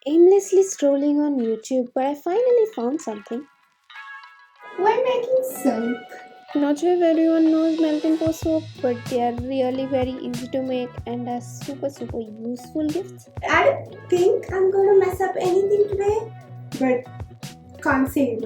Aimlessly scrolling on YouTube, but I finally found something. When making soap, Not sure if everyone knows melting pot soap, but they are really very easy to make and are super useful gifts. I don't think I'm gonna mess up anything today, but can't say.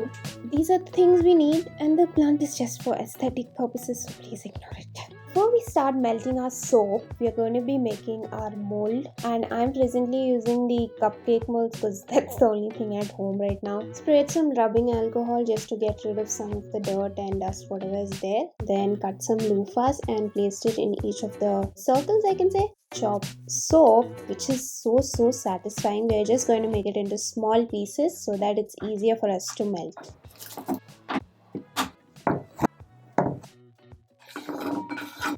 These are the things we need, and the plant is just for aesthetic purposes, so please ignore it. Before we start melting our soap, we are going to be making our mold, and I'm presently using the cupcake molds because that's the only thing at home right now. Sprayed some rubbing alcohol just to get rid of some of the dirt and dust, whatever is there. Then cut some loofahs and placed it in each of the circles, I can say. Chop soap, which is so satisfying. We're just going to make it into small pieces so that it's easier for us to melt.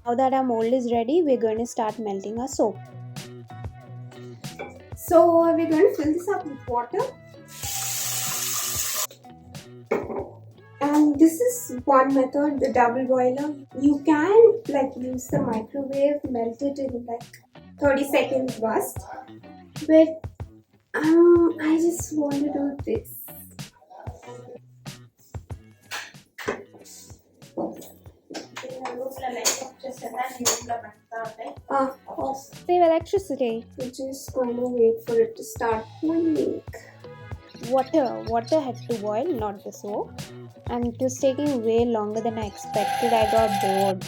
Now that our mold is ready, we're going to start melting our soap. So we're going to fill this up with water. And this is one method, the double boiler. You can use the microwave, melt it in 30 seconds burst. But I just want to do this. Save electricity. We're just going to wait for it to start boiling. Water had to boil, not the soap. And it was taking way longer than I expected. I got bored.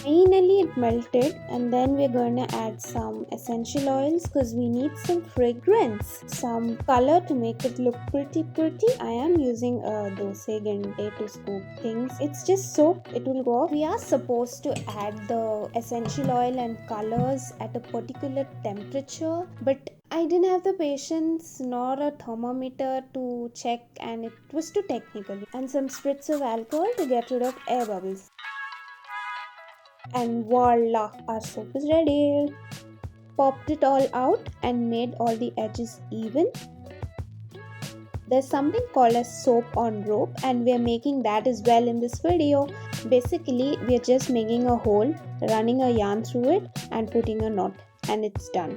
Finally it melted, and then we're going to add some essential oils because we need some fragrance, some color to make it look pretty. I am using a dose gante to scoop things. It's just soap, it will go off. We are supposed to add the essential oil and colors at a particular temperature, but I didn't have the patience nor a thermometer to check, and it was too technical. And some spritz of alcohol to get rid of air bubbles. And voila, our soap is ready. Popped it all out and made all the edges even. There's something called a soap on rope, and we are making that as well in this video. Basically, we are just making a hole, running a yarn through it and putting a knot, and it's done.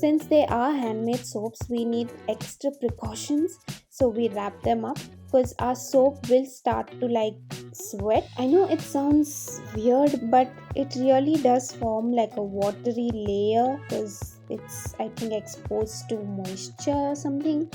Since they are handmade soaps, we need extra precautions, so we wrap them up because our soap will start to sweat. I know it sounds weird, but it really does form like a watery layer because it's, I think, exposed to moisture or something.